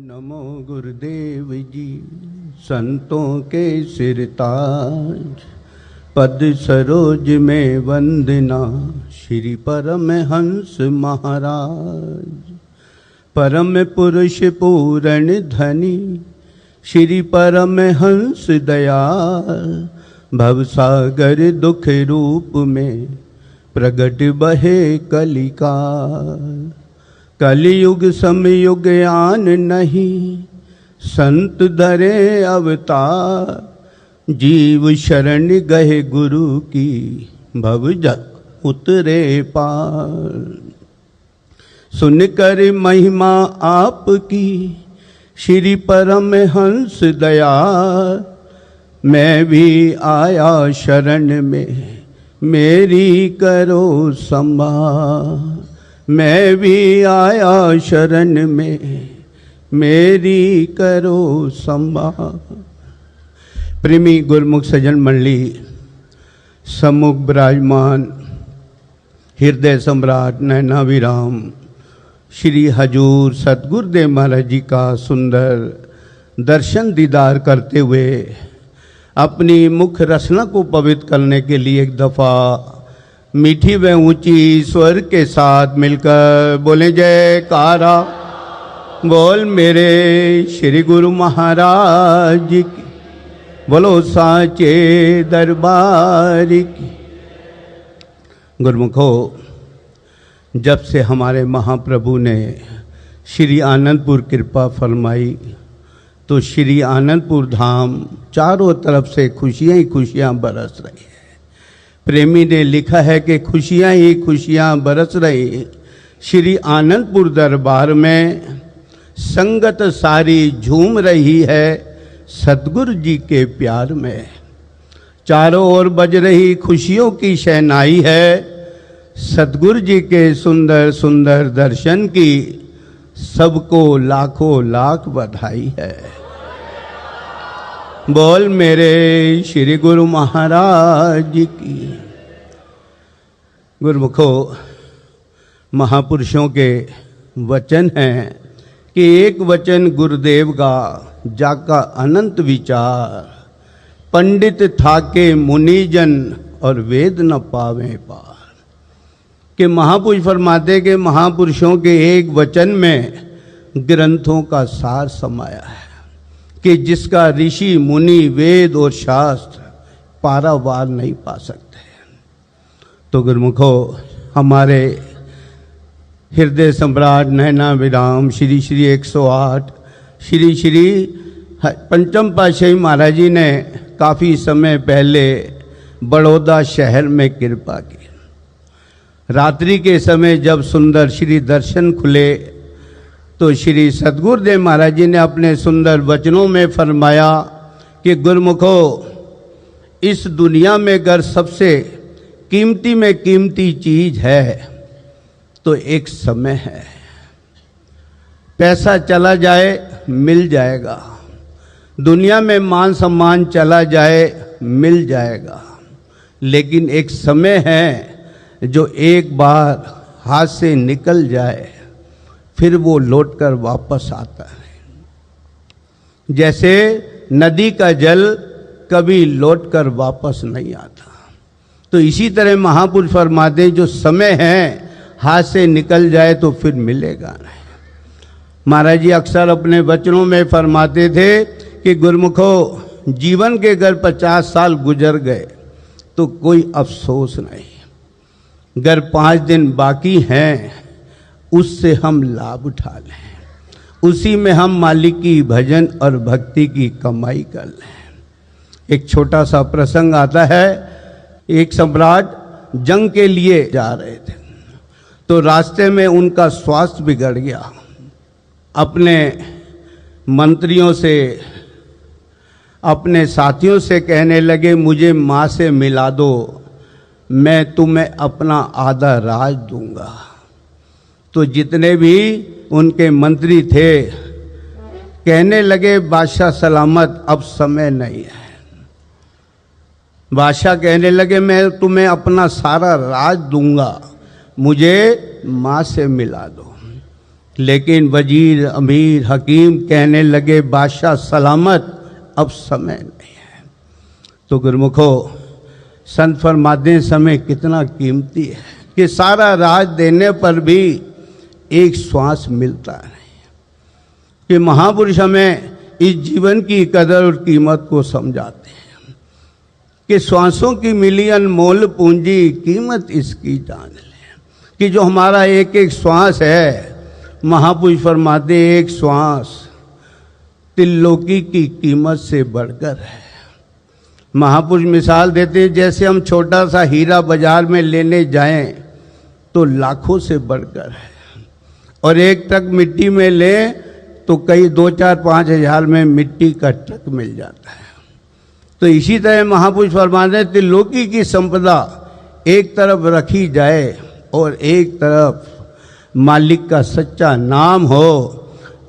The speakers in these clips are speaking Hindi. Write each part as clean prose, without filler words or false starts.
नमो गुरुदेव जी। संतों के सिरताज पद सरोज में वंदना, श्री परमहंस महाराज। परम पुरुष पूर्ण धनी, श्री परमहंस दयाल। भवसागर दुख रूप में प्रगट बहे कलिकाल। कलियुग समयुग आन नहीं, संत धरे अवतार। जीव शरण गए गुरु की, भव जग उतरे पार। सुनकर महिमा आपकी, श्री परमहंस दयाल। मैं भी आया शरण में, मेरी करो संभाल। मैं भी आया शरण में, मेरी करो संभाल। प्रेमी गुरमुख सज्जन मंडली, सम्मुख विराजमान हृदय सम्राट नैना विराम श्री हजूर सतगुरुदेव महाराज जी का सुंदर दर्शन दीदार करते हुए अपनी मुख रचना को पवित्र करने के लिए एक दफ़ा मीठी व ऊंची स्वर के साथ मिलकर बोले जयकारा। बोल मेरे श्री गुरु महाराज की, बोलो साचे दरबार की। गुरुमुखो, जब से हमारे महाप्रभु ने श्री आनंदपुर कृपा फरमाई तो श्री आनंदपुर धाम चारों तरफ से खुशियां ही खुशियां बरस रही है। प्रेमी ने लिखा है कि खुशियां ही खुशियां बरस रही श्री आनंदपुर दरबार में। संगत सारी झूम रही है सतगुरु जी के प्यार में। चारों ओर बज रही खुशियों की शहनाई है, सतगुरु जी के सुंदर सुंदर दर्शन की सबको लाखों लाख बधाई है। बोल मेरे श्री गुरु महाराज की। गुरुमुखो, महापुरुषों के वचन हैं कि एक वचन गुरुदेव का जाका अनंत विचार। पंडित थाके मुनिजन और वेद न पावे पार। कि महापुरुष फरमाते कि महापुरुषों के एक वचन में ग्रंथों का सार समाया है कि जिसका ऋषि मुनि वेद और शास्त्र पारावार नहीं पा सकते। तो गुरुमुखो, हमारे हृदय सम्राट नैना विराम श्री श्री 108 श्री श्री पंचम पातशाही महाराज जी ने काफ़ी समय पहले बड़ौदा शहर में कृपा की। रात्रि के समय जब सुंदर श्री दर्शन खुले तो श्री सतगुरुदेव महाराज जी ने अपने सुंदर वचनों में फरमाया कि गुरुमुखो, इस दुनिया में अगर सबसे कीमती में कीमती चीज है तो एक समय है। पैसा चला जाए मिल जाएगा, दुनिया में मान सम्मान चला जाए मिल जाएगा, लेकिन एक समय है जो एक बार हाथ से निकल जाए फिर वो लौटकर वापस आता है। जैसे नदी का जल कभी लौटकर वापस नहीं आता, तो इसी तरह महापुरुष फरमाते जो समय है हाथ से निकल जाए तो फिर मिलेगा नहीं। महाराज जी अक्सर अपने वचनों में फरमाते थे कि गुरुमुखो, जीवन के अगर 50 साल गुजर गए तो कोई अफसोस नहीं, अगर 5 दिन बाकी हैं उससे हम लाभ उठा लें, उसी में हम मालिक की भजन और भक्ति की कमाई कर लें। एक छोटा सा प्रसंग आता है। एक सम्राट जंग के लिए जा रहे थे तो रास्ते में उनका स्वास्थ्य बिगड़ गया। अपने मंत्रियों से, अपने साथियों से कहने लगे, मुझे माँ से मिला दो, मैं तुम्हें अपना आधा राज दूंगा। तो जितने भी उनके मंत्री थे कहने लगे, बादशाह सलामत, अब समय नहीं है। बादशाह कहने लगे, मैं तुम्हें अपना सारा राज दूंगा, मुझे माँ से मिला दो। लेकिन वजीर, अमीर, हकीम कहने लगे बादशाह सलामत, अब समय नहीं है। तो गुरुमुखो, संत फरमाते हैं समय कितना कीमती है कि सारा राज देने पर भी एक श्वास मिलता नहीं। कि महापुरुष हमें इस जीवन की कदर और कीमत को समझाते हैं कि श्वासों की मिली अनमोल पूंजी, कीमत इसकी जान ले। कि जो हमारा एक एक श्वास है, महापुरुष फरमाते एक श्वास त्रिलोकी की कीमत से बढ़कर है। महापुरुष मिसाल देते हैं, जैसे हम छोटा सा हीरा बाजार में लेने जाएं तो लाखों से बढ़कर है, और एक ट्रक मिट्टी में लें तो कई 2, 4, 5 हज़ार में मिट्टी का ट्रक मिल जाता है। तो इसी तरह महापुरुष फरमाते हैं त्रिलोकी की संपदा एक तरफ रखी जाए और एक तरफ मालिक का सच्चा नाम हो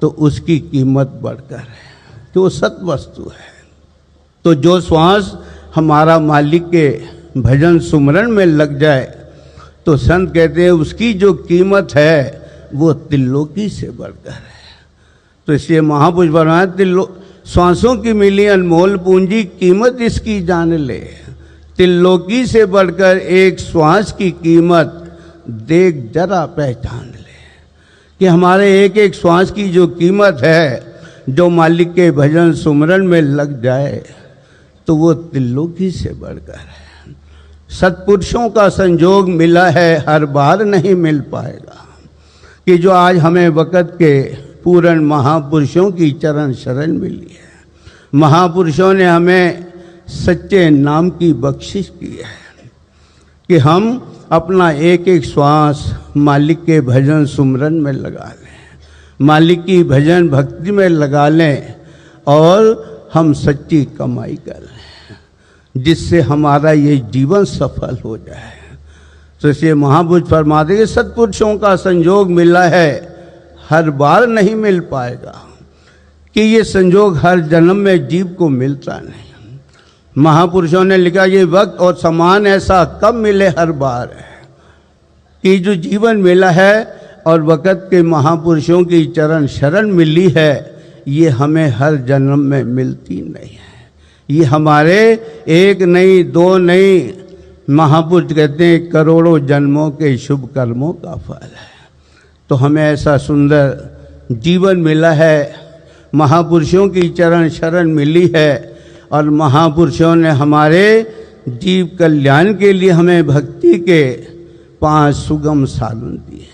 तो उसकी कीमत बढ़कर है, कि वो सत वस्तु है। तो जो श्वास हमारा मालिक के भजन सुमरन में लग जाए तो संत कहते हैं उसकी जो कीमत है वो त्रिलोकी से बढ़कर है। तो इसलिए महापुरुष फरमाते श्वासों की मिली अनमोल पूंजी, कीमत इसकी जान ले। त्रिलोकी से बढ़कर एक श्वास की कीमत देख जरा पहचान ले। कि हमारे एक एक श्वास की जो कीमत है, जो मालिक के भजन सुमरन में लग जाए तो वो त्रिलोकी से बढ़कर है। सत्पुरुषों का संजोग मिला है, हर बार नहीं मिल पाएगा। कि जो आज हमें वक़्त के पूर्ण महापुरुषों की चरण शरण मिली है, महापुरुषों ने हमें सच्चे नाम की बख्शिश की है कि हम अपना एक एक श्वास मालिक के भजन सुमरन में लगा लें, मालिक की भजन भक्ति में लगा लें और हम सच्ची कमाई कर लें, जिससे हमारा ये जीवन सफल हो जाए। तो इसलिए महापुरुष फरमाते हैं सत्पुरुषों का संजोग मिला है, हर बार नहीं मिल पाएगा। कि ये संजोग हर जन्म में जीव को मिलता नहीं। महापुरुषों ने लिखा ये वक्त और समान ऐसा कब मिले हर बार है। कि जो जीवन मिला है और वक़्त के महापुरुषों की चरण शरण मिली है, ये हमें हर जन्म में मिलती नहीं है। ये हमारे एक नहीं, दो नहीं, महापुरुष कहते हैं करोड़ों जन्मों के शुभ कर्मों का फल है। तो हमें ऐसा सुंदर जीवन मिला है, महापुरुषों की चरण शरण मिली है, और महापुरुषों ने हमारे जीव कल्याण के लिए हमें भक्ति के 5 सुगम साधन दिए।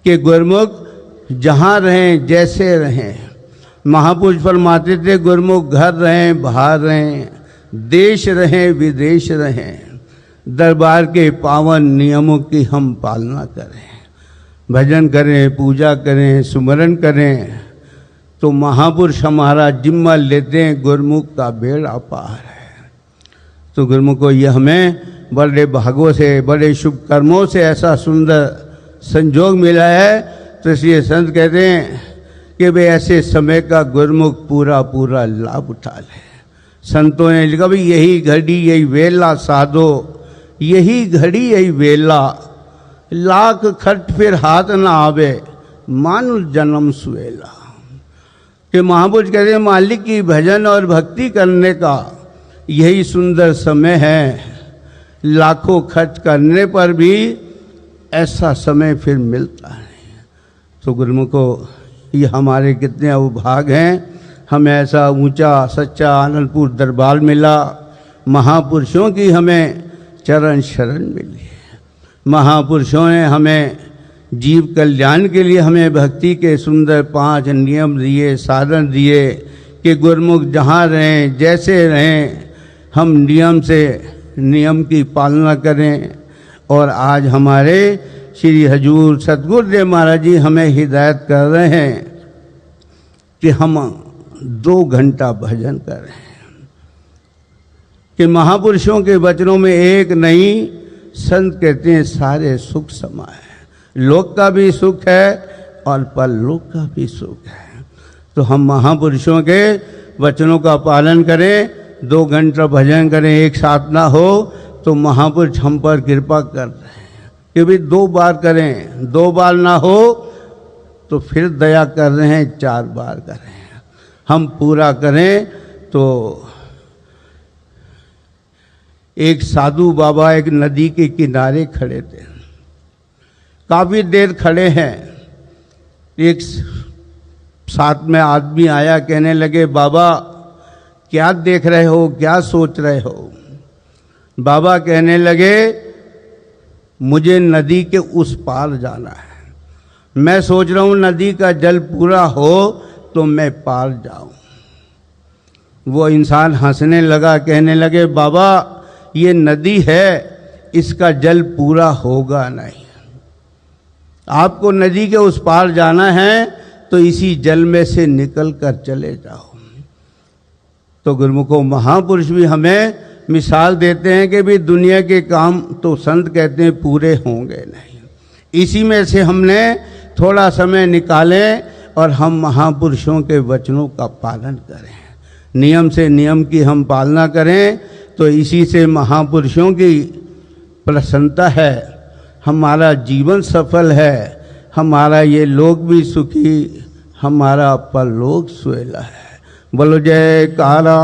कि गुरमुख जहाँ रहें, जैसे रहें, महापुरुष फरमाते थे गुरमुख घर रहें, बाहर रहें, देश रहें, विदेश रहें, दरबार के पावन नियमों की हम पालना करें, भजन करें, पूजा करें, सुमरन करें, तो महापुरुष हमारा जिम्मा लेते हैं, गुरमुख का बेड़ा पार है। तो गुरमुख को ये हमें बड़े भागों से, बड़े शुभ कर्मों से ऐसा सुंदर संजोग मिला है। तो इसलिए संत कहते हैं कि वे ऐसे समय का गुरमुख पूरा पूरा लाभ उठा ले। संतों ने लिखा भाई यही घड़ी यही वेला साधो, यही घड़ी यही वेला, लाख खर्च फिर हाथ ना आवे, मानुष जन्म सुएला। कि महापुरुष कहते हैं मालिक की भजन और भक्ति करने का यही सुंदर समय है। लाखों खर्च करने पर भी ऐसा समय फिर मिलता नहीं। तो गुरुमुखो ये हमारे कितने अवभाग हैं, हमें ऐसा ऊंचा सच्चा आनंदपुर दरबार मिला, महापुरुषों की हमें चरण शरण मिली है। महापुरुषों ने हमें जीव कल्याण के लिए हमें भक्ति के सुंदर 5 नियम दिए, साधन दिए कि गुरमुख जहाँ रहें, जैसे रहें, हम नियम की पालना करें। और आज हमारे श्री हजूर सतगुरुदेव महाराज जी हमें हिदायत कर रहे हैं कि हम 2 घंटा भजन करें। कि महापुरुषों के वचनों में एक नहीं, संत कहते हैं सारे सुख समा है, लोक का भी सुख है और परलोक का भी सुख है। तो हम महापुरुषों के वचनों का पालन करें, 2 घंटा भजन करें, एक साथ ना हो तो महापुरुष हम पर कृपा कर रहे हैं कि भाई 2 बार करें, 2 बार ना हो तो फिर दया कर रहे हैं, 4 बार कर रहे हैं। हम पूरा करें तो एक साधु बाबा एक नदी के किनारे खड़े थे, काफ़ी देर खड़े हैं। एक साथ में आदमी आया, कहने लगे बाबा क्या देख रहे हो, क्या सोच रहे हो? बाबा कहने लगे मुझे नदी के उस पार जाना है, मैं सोच रहा हूँ नदी का जल पूरा हो तो मैं पार जाऊं। वो इंसान हंसने लगा, कहने लगे बाबा ये नदी है, इसका जल पूरा होगा नहीं, आपको नदी के उस पार जाना है तो इसी जल में से निकल कर चले जाओ। तो गुरुमुखों महापुरुष भी हमें मिसाल देते हैं कि भी दुनिया के काम तो संत कहते हैं पूरे होंगे नहीं, इसी में से हमने थोड़ा समय निकालें और हम महापुरुषों के वचनों का पालन करें, नियम से नियम की हम पालना करें, तो इसी से महापुरुषों की प्रसन्नता है, हमारा जीवन सफल है, हमारा ये लोक भी सुखी, हमारा परलोक सुहेला है। बोलो जयकारा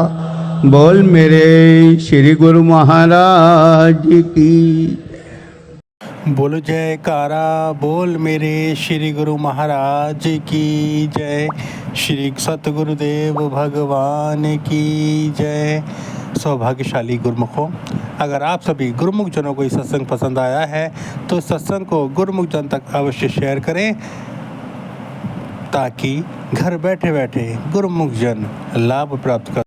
बोल मेरे श्री गुरु महाराज की। बोलो जयकारा बोल मेरे श्री गुरु महाराज की जय। श्री सतगुरुदेव भगवान की जय। सौभाग्यशाली गुरुमुखों, अगर आप सभी गुरुमुख जनों को ये सत्संग पसंद आया है तो सत्संग को गुरुमुख जन तक अवश्य शेयर करें, ताकि घर बैठे बैठे गुरुमुख जन लाभ प्राप्त कर